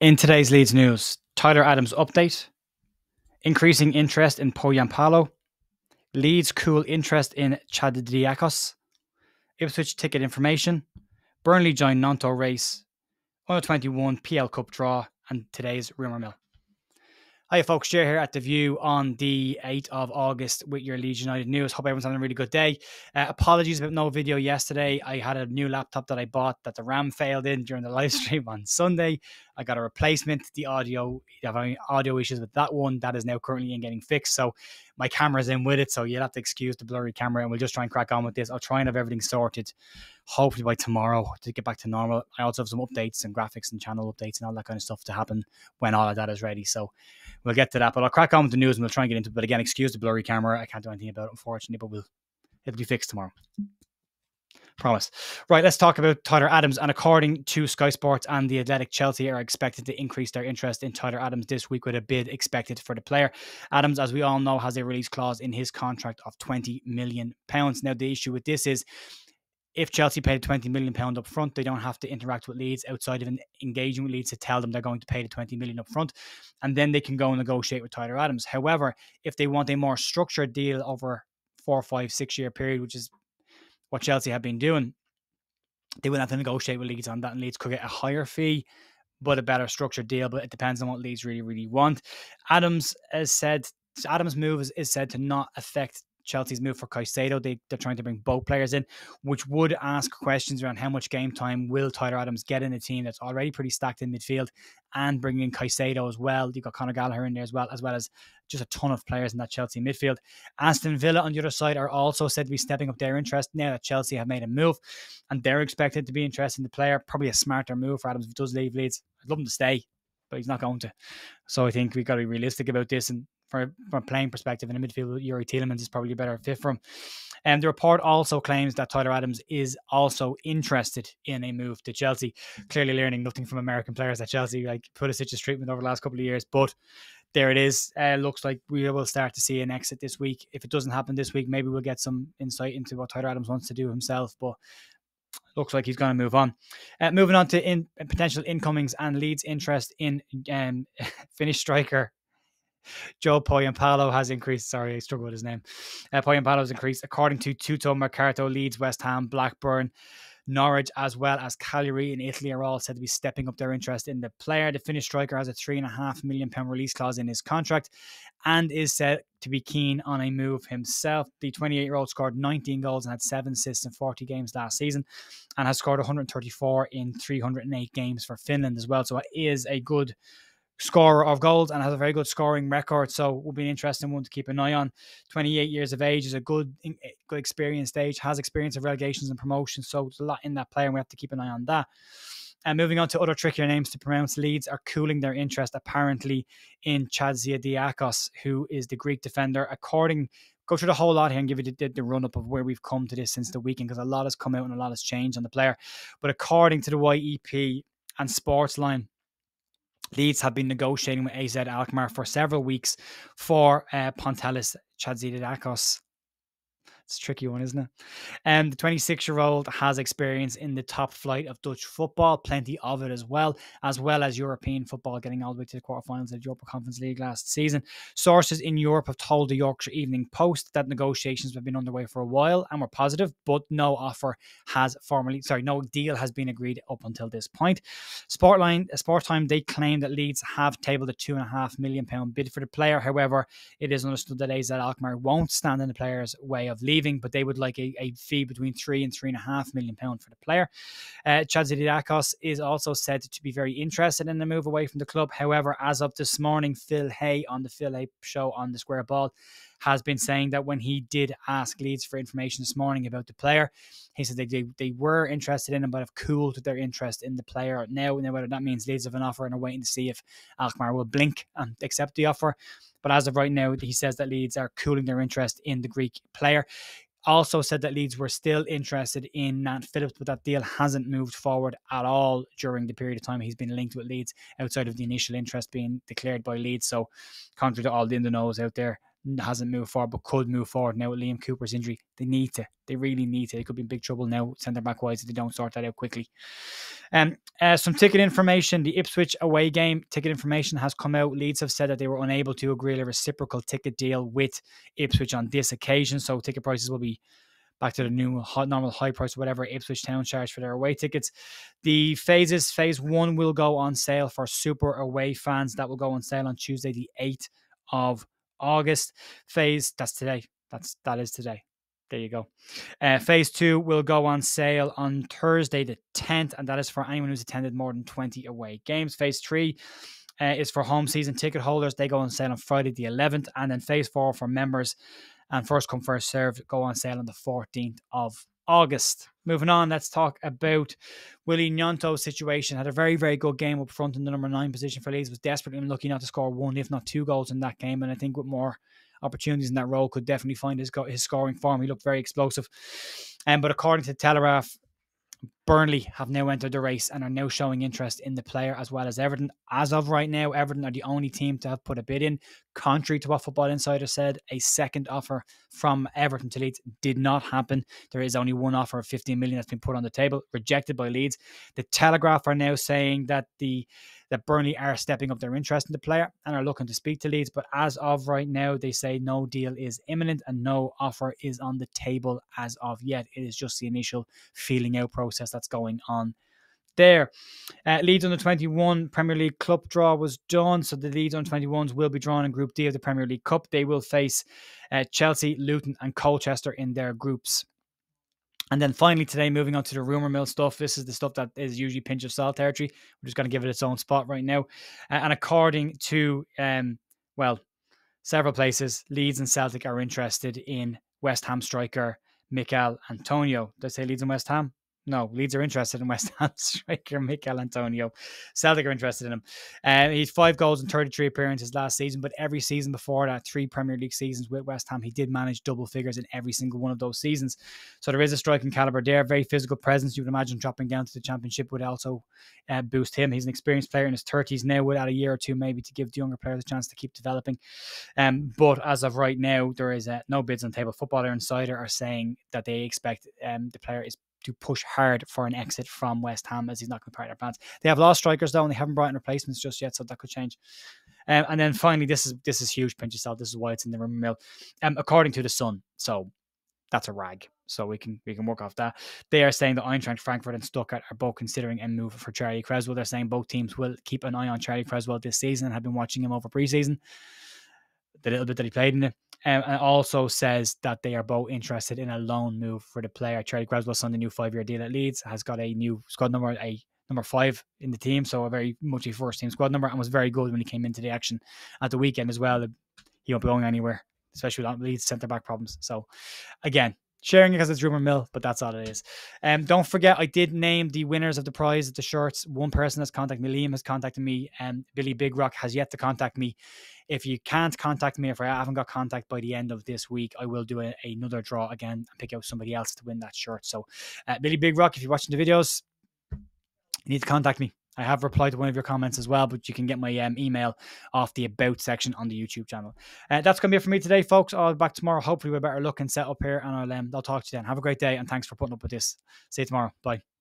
In today's Leeds news, Tyler Adams update, increasing interest in Pohjanpalo, Leeds cool interest in Chatzidiakos, Ipswich ticket information, Burnley join Gnonto race, under 21 PL Cup draw, and today's Rumour mill. Hi folks, Jay here at The View on the 8th of August with your Leeds United news. Hope everyone's having a really good day. Apologies about no video yesterday. I had a new laptop that I bought that the RAM failed in during the live stream on Sunday. I got a replacement. The audio, having audio issues with that one. That is now currently in getting fixed. So my camera's in with it. So you'll have to excuse the blurry camera and we'll just try and crack on with this. I'll try and have everything sorted hopefully by tomorrow to get back to normal. I also have some updates and graphics and channel updates and all that kind of stuff to happen when all of that is ready. So we'll get to that, but I'll crack on with the news and we'll try and get into it. But again, excuse the blurry camera. I can't do anything about it, unfortunately, but it'll be fixed tomorrow. Promise. Right, let's talk about Tyler Adams. And according to Sky Sports and The Athletic, Chelsea are expected to increase their interest in Tyler Adams this week with a bid expected for the player. Adams, as we all know, has a release clause in his contract of £20 million. Now, the issue with this is if Chelsea paid £20 million up front, they don't have to interact with Leeds outside of engaging with Leeds to tell them they're going to pay the £20 million up front, and then they can go and negotiate with Tyler Adams. However, if they want a more structured deal over 4, 5, 6 year period, which is what Chelsea have been doing, they will have to negotiate with Leeds on that, and Leeds could get a higher fee but a better structured deal, but it depends on what Leeds really want. Adams move is said to not affect Chelsea's move for Caicedo. They're trying to bring both players in, which would ask questions around how much game time will Tyler Adams get in a team that's already pretty stacked in midfield, and bringing in Caicedo as well. You've got Conor Gallagher in there as well as just a ton of players in that Chelsea midfield. Aston Villa on the other side are also said to be stepping up their interest now that Chelsea have made a move, and they're expected to be interested in the player. Probably a smarter move for Adams if he does leave Leeds. I'd love him to stay, but he's not going to. So I think we've got to be realistic about this, and from a playing perspective in the midfield, Yuri Tielemans is probably a better fit for him. And the report also claims that Tyler Adams is also interested in a move to Chelsea. Clearly learning nothing from American players at Chelsea, like Pulisic's treatment over the last couple of years. But there it is. Looks like we will start to see an exit this week. If it doesn't happen this week, maybe we'll get some insight into what Tyler Adams wants to do himself. But looks like he's going to move on. Moving on to potential incomings and Leeds' interest in Finnish striker Joe Pohjanpalo has increased. Sorry, I struggle with his name. Pohjanpalo has increased. According to Tutto Mercato, Leeds, West Ham, Blackburn, Norwich, as well as Cagliari in Italy are all said to be stepping up their interest in the player. The Finnish striker has a £3.5 million release clause in his contract and is said to be keen on a move himself. The 28-year-old scored 19 goals and had 7 assists in 40 games last season and has scored 134 in 308 games for Finland as well. So it is a good scorer of goals and has a very good scoring record, so will be an interesting one to keep an eye on. 28 years of age is a good experienced age, has experience of relegations and promotions, so there's a lot in that player and we have to keep an eye on that. And moving on to other trickier names to pronounce, Leeds are cooling their interest apparently in Chatzidiakos, who is the Greek defender. Go through the whole lot here and give you the run-up of where we've come to this since the weekend, because a lot has come out and a lot has changed on the player. But according to the YEP and Sportsline, Leeds have been negotiating with AZ Alkmaar for several weeks for Pontelis Chatzidiakos. It's a tricky one, isn't it? The 26-year-old has experience in the top flight of Dutch football, plenty of it as well as European football, getting all the way to the quarterfinals of the Europa Conference League last season. Sources in Europe have told the Yorkshire Evening Post that negotiations have been underway for a while and were positive, but no deal has been agreed up until this point. Sport Time, they claim that Leeds have tabled a £2.5 million bid for the player. However, it is understood that AZ Alkmaar won't stand in the player's way of leaving, but they would like a fee between £3 and £3.5 million for the player. Chatzidiakos is also said to be very interested in the move away from the club. However, as of this morning, Phil Hay on the Phil Hay show on the Square Ball has been saying that when he did ask Leeds for information this morning about the player, he said they were interested in him, but have cooled their interest in the player now. Whether that means Leeds have an offer and are waiting to see if Alkmaar will blink and accept the offer. But as of right now, he says that Leeds are cooling their interest in the Greek player. Also said that Leeds were still interested in Nat Phillips, but that deal hasn't moved forward at all during the period of time he's been linked with Leeds, outside of the initial interest being declared by Leeds. So contrary to all the in-the-knows out there, hasn't moved forward, but could move forward now with Liam Cooper's injury. They need to. They really need to. They could be in big trouble now, centre-back wise, if they don't sort that out quickly. Some ticket information. The Ipswich away game ticket information has come out. Leeds have said that they were unable to agree a reciprocal ticket deal with Ipswich on this occasion, so ticket prices will be back to the new normal high price, whatever Ipswich Town charge for their away tickets. The phases, phase 1 will go on sale for super away fans. That will go on sale on Tuesday, the 8th of August. That's today. That is today. There you go. Phase 2 will go on sale on Thursday, the 10th, and that is for anyone who's attended more than 20 away games. Phase 3 is for home season ticket holders. They go on sale on Friday, the 11th, and then phase 4 for members and first come, first served go on sale on the 14th of August. Moving on, let's talk about Willie Gnonto's situation. Had a very, very good game up front in the number 9 position for Leeds. Was desperately unlucky not to score 1, if not 2 goals in that game. And I think with more opportunities in that role, could definitely find his scoring form. He looked very explosive. But according to Telegraph, Burnley have now entered the race and are now showing interest in the player, as well as Everton. As of right now, Everton are the only team to have put a bid in. Contrary to what Football Insider said, a second offer from Everton to Leeds did not happen. There is only one offer of 15 million that's been put on the table, rejected by Leeds. The Telegraph are now saying that Burnley are stepping up their interest in the player and are looking to speak to Leeds. But as of right now, they say no deal is imminent and no offer is on the table as of yet. It is just the initial feeling out process that's going on there. Leeds under 21 Premier League Cup draw was done, so the Leeds under 21s will be drawn in Group D of the Premier League Cup. They will face Chelsea, Luton and Colchester in their groups. And then finally today, moving on to the rumour mill stuff. This is the stuff that is usually pinch of salt territory. We're just going to give it its own spot right now. And according to, several places, Leeds and Celtic are interested in West Ham striker Mikel Antonio. Did I say Leeds and West Ham? No, Leeds are interested in West Ham striker Mikel Antonio. Celtic are interested in him. He had 5 goals in 33 appearances last season, but every season before that, 3 Premier League seasons with West Ham, he did manage double figures in every single one of those seasons. So there is a striking caliber there, very physical presence. You would imagine dropping down to the Championship would also boost him. He's an experienced player in his 30s now, would add a year or two maybe to give the younger players a chance to keep developing. But as of right now, there is no bids on the table. Footballer Insider are saying that they expect the player is to push hard for an exit from West Ham, as he's not going to be part of their plans. They have lost strikers though, and they haven't brought in replacements just yet, so that could change. And then finally, this is huge pinch of salt. This is why it's in the rumour mill. According to the Sun, so that's a rag. So we can work off that. They are saying that Eintracht Frankfurt and Stuttgart are both considering a move for Charlie Creswell. They're saying both teams will keep an eye on Charlie Creswell this season and have been watching him over preseason, the little bit that he played in it. And also says that they are both interested in a loan move for the player. Charlie Creswell signed a new 5-year deal at Leeds, has got a new squad number, a number 5 in the team, so a very much a first team squad number, and was very good when he came into the action at the weekend as well. He won't be going anywhere, especially without Leeds centre-back problems. So again, sharing it because it's rumour mill, but that's all it is. Don't forget, I did name the winners of the prize of the shirts. One person has contacted me. Liam has contacted me, and Billy Big Rock has yet to contact me. If you can't contact me, if I haven't got contact by the end of this week, I will do another draw again and pick out somebody else to win that shirt. So Billy Big Rock, if you're watching the videos, you need to contact me. I have replied to one of your comments as well, but you can get my email off the About section on the YouTube channel. That's going to be it for me today, folks. I'll be back tomorrow, hopefully with a better look and set up here, and I'll talk to you then. Have a great day, and thanks for putting up with this. See you tomorrow. Bye.